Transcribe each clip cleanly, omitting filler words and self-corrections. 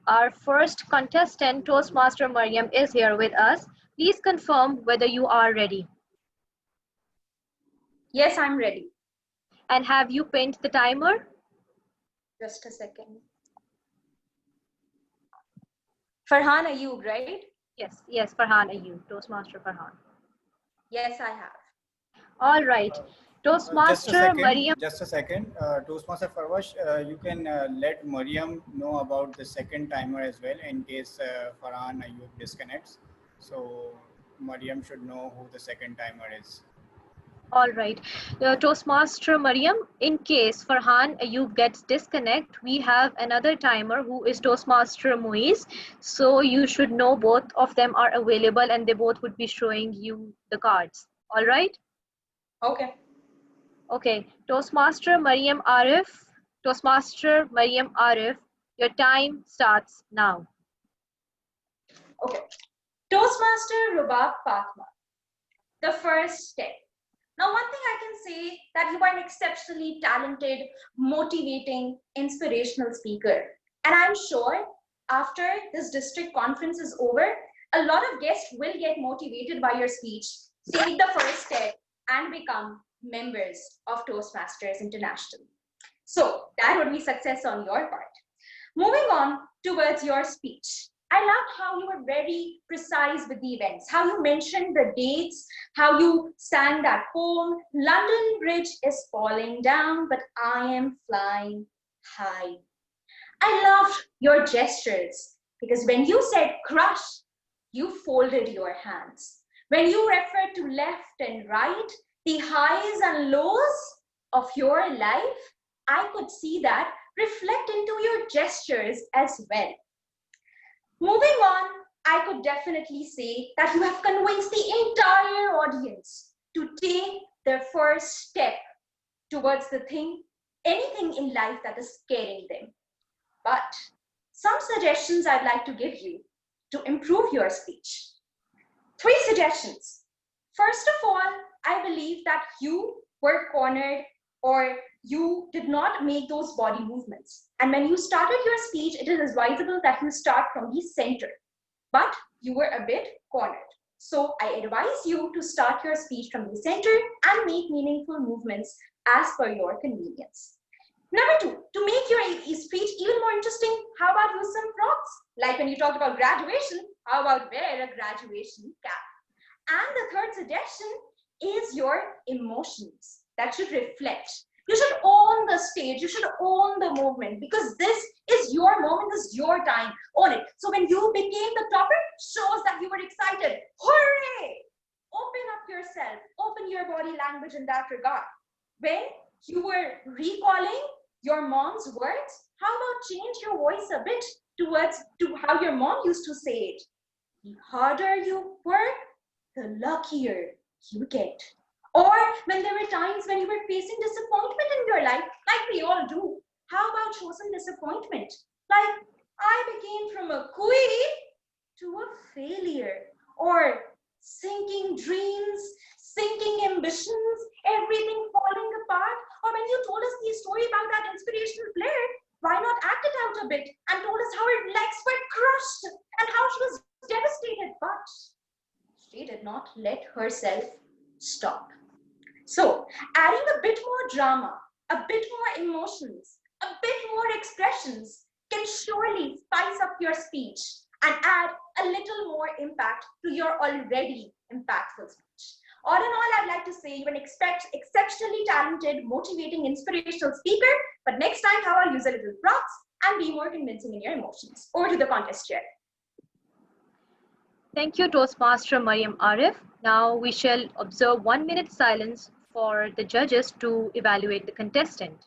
Our first contestant, Toastmaster Mariam, is here with us. Please confirm whether you are ready. Yes, I'm ready. And have you pinned the timer? Just a second. Farhan Ayub, right? Yes, Farhan Ayub, Toastmaster Farhan. Yes, I have. All right. Toastmaster Mariam. Just a second. Toastmaster Farwash, you can let Mariam know about the second timer as well in case Farhan Ayub disconnects. So Mariam should know who the second timer is. All right. Toastmaster Mariam, in case Farhan Ayub gets disconnect, we have another timer who is Toastmaster Muiz. So you should know both of them are available and they both would be showing you the cards. All right? Okay. Okay. Toastmaster Mariam Arif. Toastmaster Mariam Arif, your time starts now. Okay. Toastmaster Rubab Fatma. The first step. Now, one thing I can say that you are an exceptionally talented, motivating, inspirational speaker. And I'm sure after this district conference is over, a lot of guests will get motivated by your speech, take the first step, and become members of Toastmasters International. So that would be success on your part. Moving on towards your speech. I loved how you were very precise with the events, how you mentioned the dates, how you sang that poem, London Bridge is falling down, but I am flying high. I loved your gestures because when you said crush, you folded your hands. When you referred to left and right, the highs and lows of your life, I could see that reflect into your gestures as well. Moving on, I could definitely say that you have convinced the entire audience to take their first step towards anything in life that is scaring them. But some suggestions I'd like to give you to improve your speech. 3 suggestions. First of all, I believe that you were cornered or you did not make those body movements. And when you started your speech, it is advisable that you start from the center, but you were a bit cornered. So I advise you to start your speech from the center and make meaningful movements as per your convenience. Number 2, to make your speech even more interesting, how about use some props? Like when you talked about graduation, how about wear a graduation cap? And the third suggestion is your emotions that should reflect. You should own the stage, you should own the movement because this is your moment, this is your time. Own it. So when you became the topper, shows that you were excited. Hooray! Open up yourself, open your body language in that regard. When you were recalling your mom's words, how about change your voice a bit to how your mom used to say it? The harder you work, the luckier you get. Or when there were times when you were facing disappointment in your life, like we all do, how about show some disappointment? Like, I became from a queen to a failure. Or sinking dreams, sinking ambitions, everything falling apart. Or when you told us the story about that inspirational player, why not act it out a bit and told us how her legs were crushed and how she was devastated, but she did not let herself stop. So, adding a bit more drama, a bit more emotions, a bit more expressions can surely spice up your speech and add a little more impact to your already impactful speech. All in all, I'd like to say you're an exceptionally talented, motivating, inspirational speaker, but next time, how about use a little props and be more convincing in your emotions. Over to the contest chair. Thank you, Toastmaster Mariam Arif. Now we shall observe 1 minute silence for the judges to evaluate the contestant.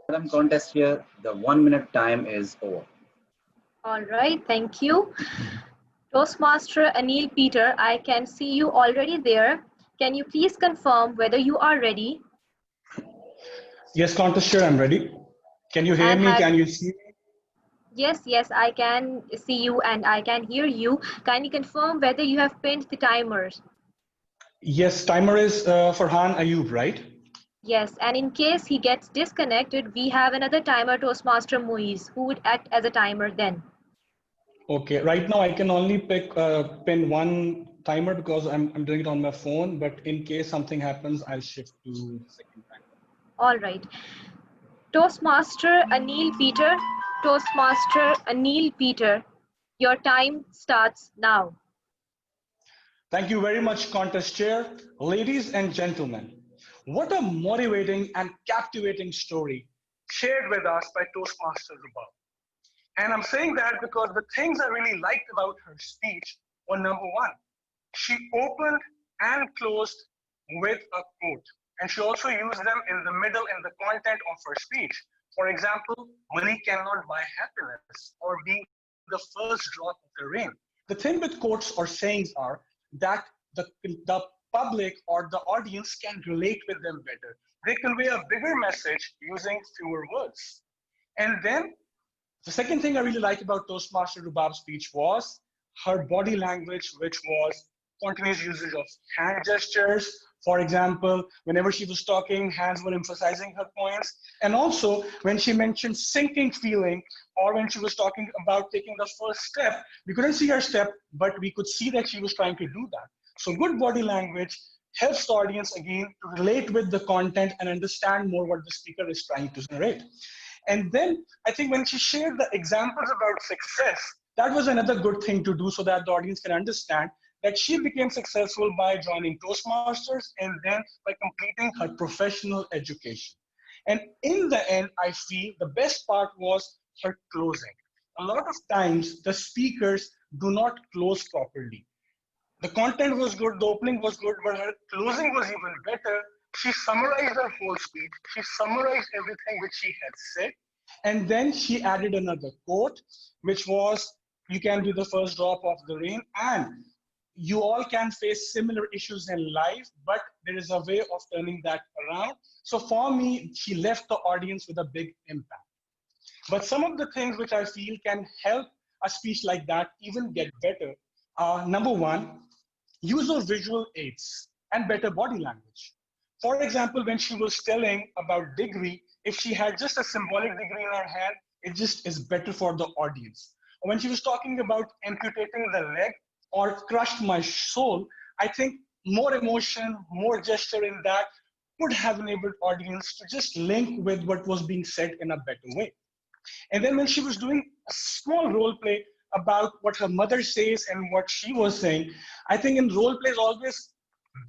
Madam Contest here, the 1 minute time is over. All right, thank you. Toastmaster Aneel Peter, I can see you already there. Can you please confirm whether you are ready? Yes, contest chair, I'm ready. Can you hear And me? have Can you see me? yes, I can see you and I can hear you. Kindly confirm whether you have pinned the timers. Yes, timer is Farhan Ayub, right? Yes, and in case he gets disconnected, we have another timer, Toastmaster Muiz, who would act as a timer then. Okay, right now I can only pin one timer because I'm doing it on my phone, but in case something happens, I'll shift to the second timer. All right. Toastmaster Aneel Peter, Toastmaster Aneel Peter, your time starts now. Thank you very much, contest chair. Ladies and gentlemen, what a motivating and captivating story shared with us by Toastmaster Rubab. And I'm saying that because the things I really liked about her speech were number one, she opened and closed with a quote. And she also used them in the middle in the content of her speech. For example, money cannot buy happiness, or being the first drop of the rain. The thing with quotes or sayings are that the public or the audience can relate with them better. They convey a bigger message using fewer words. And then the second thing I really liked about Toastmaster Rubab's speech was her body language, which was continuous usage of hand gestures. For example, whenever she was talking, hands were emphasizing her points. And also, when she mentioned sinking feeling, or when she was talking about taking the first step, we couldn't see her step, but we could see that she was trying to do that. So good body language helps the audience again to relate with the content and understand more what the speaker is trying to narrate. And then I think when she shared the examples about success, that was another good thing to do so that the audience can understand that she became successful by joining Toastmasters and then by completing her professional education. And in the end, I feel the best part was her closing. A lot of times, the speakers do not close properly. The content was good, the opening was good, but her closing was even better. She summarized her whole speech, she summarized everything which she had said, and then she added another quote, which was, you can be the first drop of the rain, and you all can face similar issues in life, but there is a way of turning that around. So for me, she left the audience with a big impact. But some of the things which I feel can help a speech like that even get better are number one, use of visual aids and better body language. For example, when she was telling about degree, if she had just a symbolic degree in her hand, it just is better for the audience. Or when she was talking about amputating the leg or crushed my soul, I think more emotion, more gesture in that would have enabled audience to just link with what was being said in a better way. And then when she was doing a small role play about what her mother says and what she was saying, I think in role play is always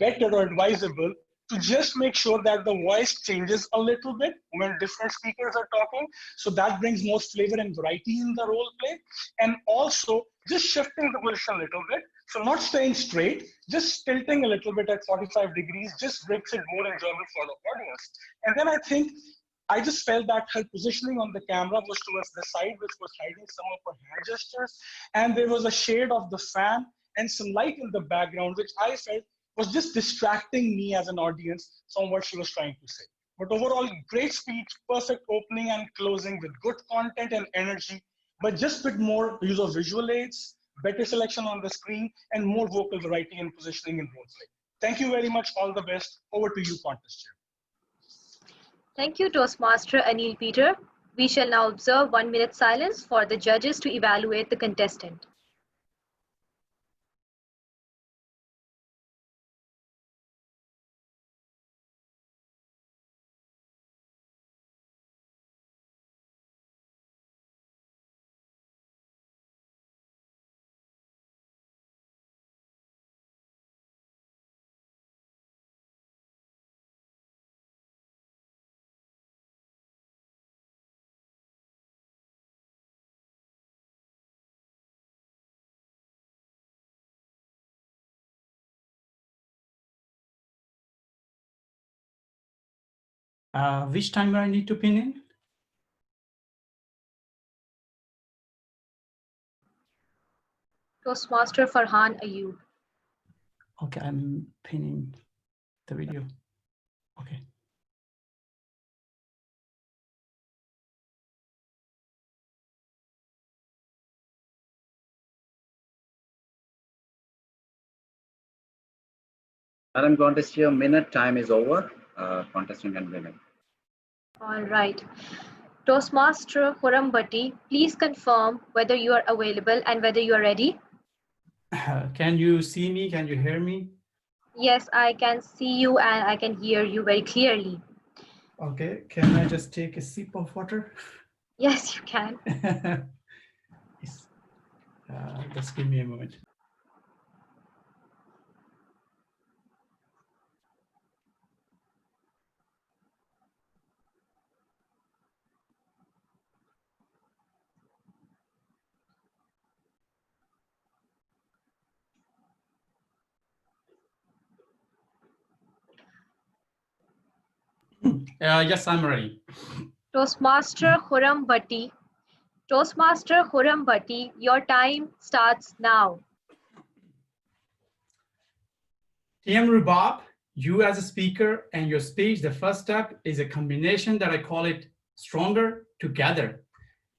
better or advisable to just make sure that the voice changes a little bit when different speakers are talking. So that brings more flavor and variety in the role play. And also just shifting the position a little bit. So not staying straight, just tilting a little bit at 45 degrees just makes it more enjoyable for the audience. And then I think I just felt that her positioning on the camera was towards the side, which was hiding some of her hand gestures. And there was a shade of the fan and some light in the background, which I felt was just distracting me as an audience from what she was trying to say. But overall, great speech, perfect opening and closing with good content and energy, but just with more use of visual aids, better selection on the screen, and more vocal variety and positioning in role play. Thank you very much. All the best. Over to you, contest chair. Thank you, Toastmaster Aneel Peter. We shall now observe 1 minute silence for the judges to evaluate the contestant. Which timer I need to pin in? Toastmaster Farhan Ayub. Okay, I'm pinning the video. Okay. Madam Contest, your minute time is over. Contestant can begin. All right. Toastmaster Khurram Bhatti, please confirm whether you are available and whether you are ready. Can you see me? Can you hear me? Yes, I can see you and I can hear you very clearly. Okay, can I just take a sip of water? Yes, you can. Yes. Just give me a moment. Yes, I'm ready. Toastmaster Khurram Bhatti. Toastmaster Khurram Bhatti, your time starts now. TM Rubab, you as a speaker and your speech, the first step is a combination that I call it stronger together.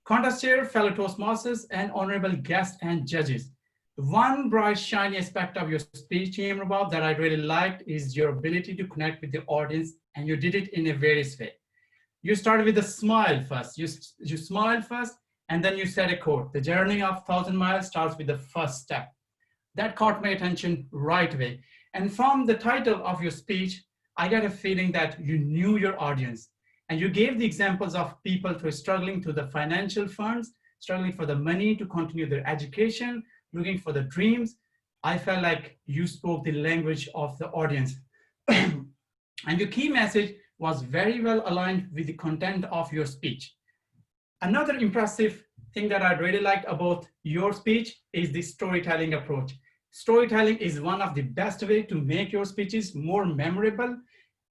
Contest chair, fellow Toastmasters, and honorable guests and judges. One bright, shiny aspect of your speech, TM Rubab, that I really liked is your ability to connect with the audience, and you did it in a various way. You started with a smile first. You smiled first, and then you said a quote. The journey of 1,000 miles starts with the first step. That caught my attention right away. And from the title of your speech, I got a feeling that you knew your audience. And you gave the examples of people who are struggling to the financial funds, struggling for the money to continue their education, looking for the dreams. I felt like you spoke the language of the audience. And your key message was very well aligned with the content of your speech. Another impressive thing that I really liked about your speech is the storytelling approach. Storytelling is one of the best ways to make your speeches more memorable.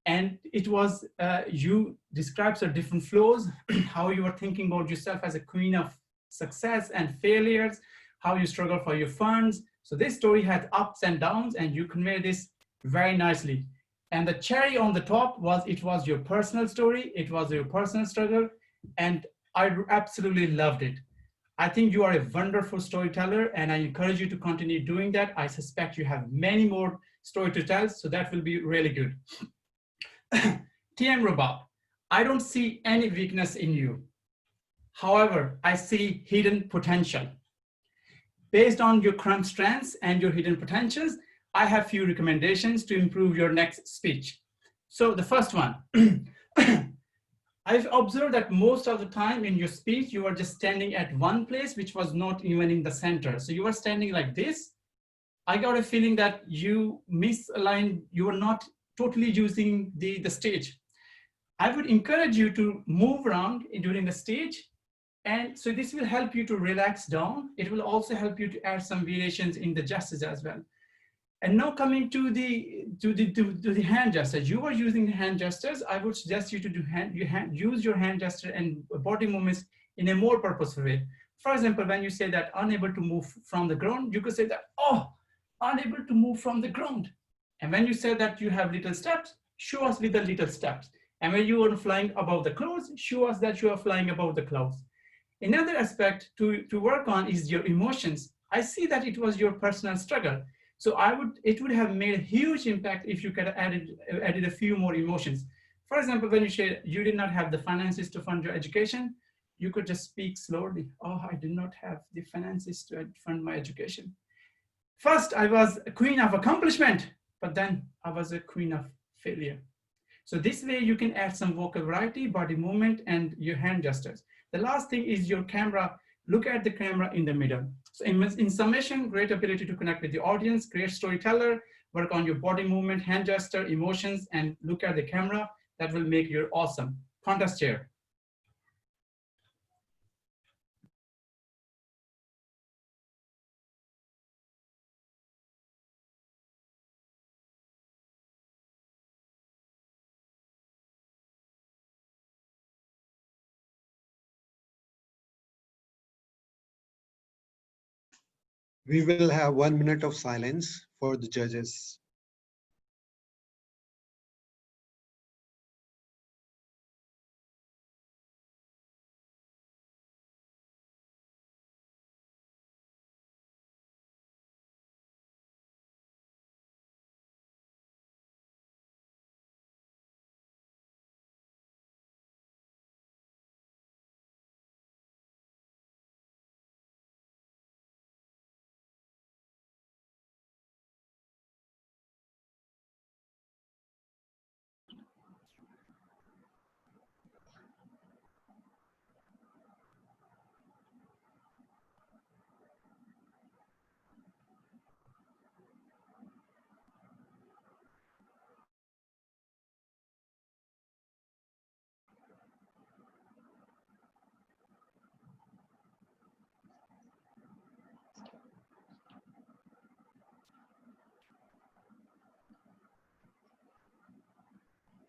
And it was, you described some different flows, how you were thinking about yourself as a queen of success and failures, how you struggle for your funds. So this story had ups and downs, and you convey this very nicely. And the cherry on the top was, it was your personal story, it was your personal struggle, and I absolutely loved it. I think you are a wonderful storyteller, and I encourage you to continue doing that. I suspect you have many more stories to tell, so that will be really good. TM Rubab, I don't see any weakness in you. However, I see hidden potential. Based on your current strengths and your hidden potentials, I have few recommendations to improve your next speech. So the first one, I've observed that most of the time in your speech, you are just standing at one place, which was not even in the center. So you are standing like this. I got a feeling that you misaligned, you are not totally using the stage. I would encourage you to move around during the stage. And so this will help you to relax down. It will also help you to add some variations in the gestures as well. And now coming to the hand gestures, you are using hand gestures. I would suggest you to use your hand gesture and body movements in a more purposeful way. For example, when you say that unable to move from the ground, you could say that, oh, unable to move from the ground. And when you say that you have little steps, show us with the little steps. And when you are flying above the clouds, show us that you are flying above the clouds. Another aspect to work on is your emotions. I see that it was your personal struggle. So it would have made a huge impact if you could have added a few more emotions. For example, when you say you did not have the finances to fund your education, you could just speak slowly. Oh, I did not have the finances to fund my education. First, I was a queen of accomplishment, but then I was a queen of failure. So this way you can add some vocal variety, body movement, and your hand gestures. The last thing is your camera. Look at the camera in the middle. So in summation, great ability to connect with the audience, great storyteller, work on your body movement, hand gesture, emotions, and look at the camera. That will make you awesome. Contest chair. We will have 1 minute of silence for the judges.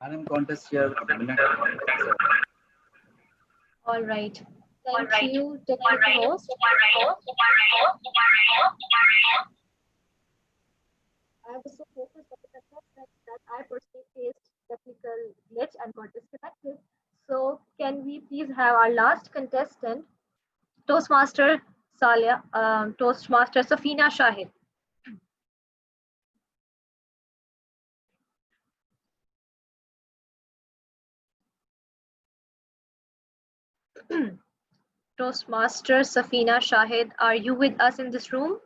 Madam Contest here. All right. Thank you, technical host. I was so focused on the contestant that I personally faced technical glitch and got disconnected. So can we please have our last contestant, Toastmaster Safina Shahid. Toastmaster Safina Shahid, are you with us in this room?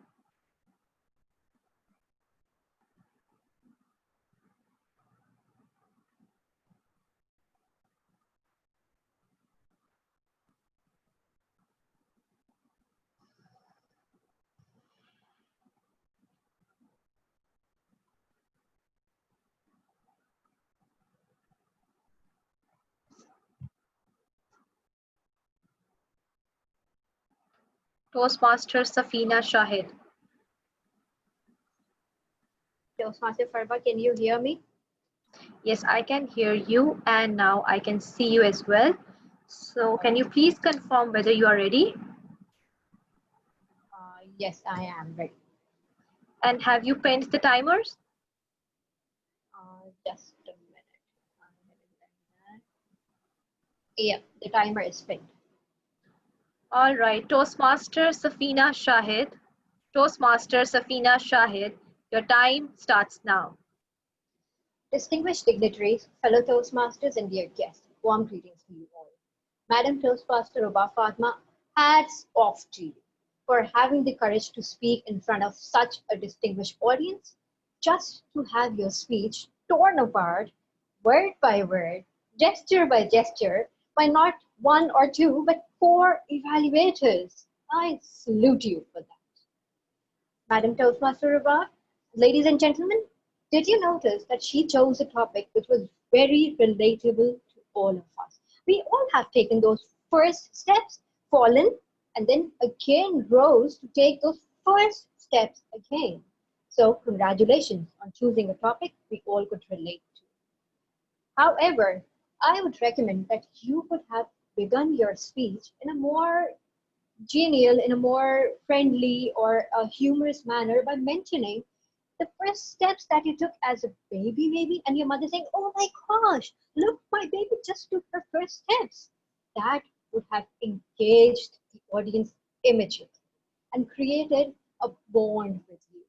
Toastmaster Safina Shahid. Toastmaster Farba, can you hear me? Yes, I can hear you, and now I can see you as well. So can you please confirm whether you are ready? Yes, I am ready. And have you pinned the timers? Just a minute. Yeah, the timer is pinned. All right, Toastmaster Safina Shahid. Toastmaster Safina Shahid, your time starts now. Distinguished dignitaries, fellow Toastmasters, and dear guests, warm greetings to you all. Madam Toastmaster Ruba Fatma, hats off to you for having the courage to speak in front of such a distinguished audience, just to have your speech torn apart, word by word, gesture by gesture, by not one or two, but four evaluators. I salute you for that. Madam Toastmaster Ruba, ladies and gentlemen, did you notice that she chose a topic which was very relatable to all of us? We all have taken those first steps, fallen, and then again rose to take those first steps again. So congratulations on choosing a topic we all could relate to. However, I would recommend that you could have begun your speech in a more genial, in a more friendly or a humorous manner by mentioning the first steps that you took as a baby maybe, and your mother saying, oh my gosh, look, my baby just took her first steps. That would have engaged the audience immediately and created a bond with you.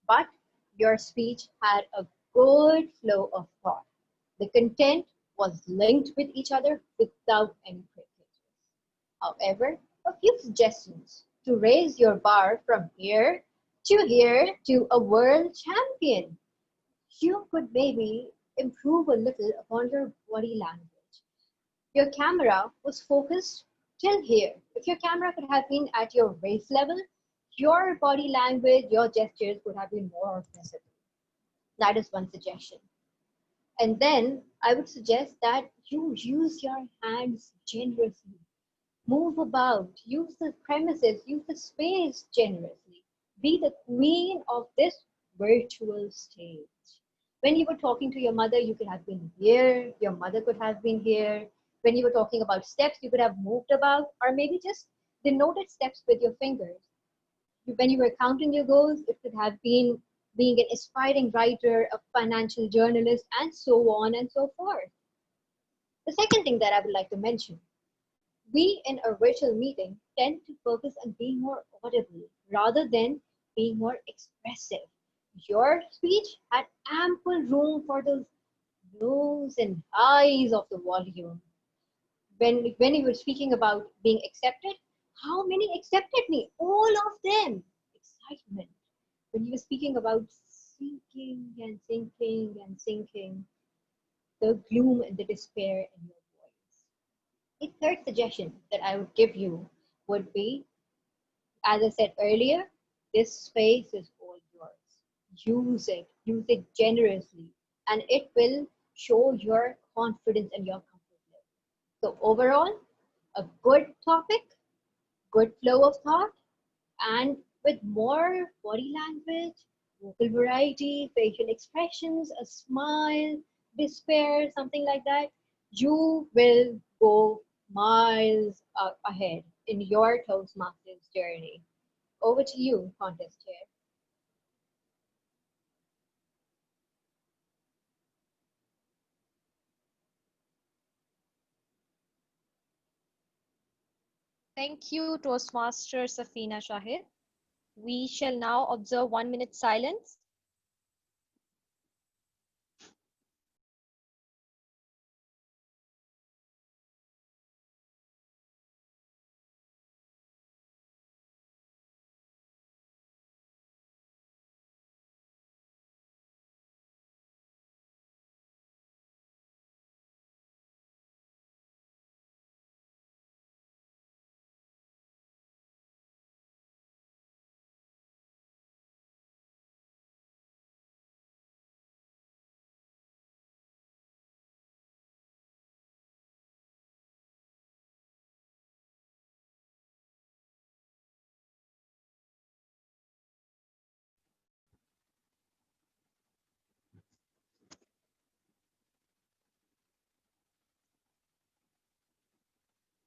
But your speech had a good flow of thought. The content was linked with each other without any breakages. However, a few suggestions to raise your bar from here to a world champion. You could maybe improve a little upon your body language. Your camera was focused till here. If your camera could have been at your waist level, your body language, your gestures would have been more visible. That is one suggestion. And then I would suggest that you use your hands generously. Move about, use the premises, use the space generously. Be the queen of this virtual stage. When you were talking to your mother, you could have been here, your mother could have been here. When you were talking about steps, you could have moved about, or maybe just denoted steps with your fingers. When you were counting your goals, it could have been being an aspiring writer, a financial journalist, and so on and so forth. The second thing that I would like to mention, we in a virtual meeting tend to focus on being more audible rather than being more expressive. Your speech had ample room for those lows and highs of the volume. When you were speaking about being accepted, how many accepted me? All of them. Excitement. When you were speaking about sinking and sinking and sinking, the gloom and the despair in your voice. A third suggestion that I would give you would be, as I said earlier, this space is all yours. Use it generously, and it will show your confidence and your comfort level. So overall, a good topic, good flow of thought, and with more body language, vocal variety, facial expressions, a smile, despair, something like that, you will go miles ahead in your Toastmasters journey. Over to you, contest chair. Thank you, Toastmaster Safina Shahid. We shall now observe 1 minute silence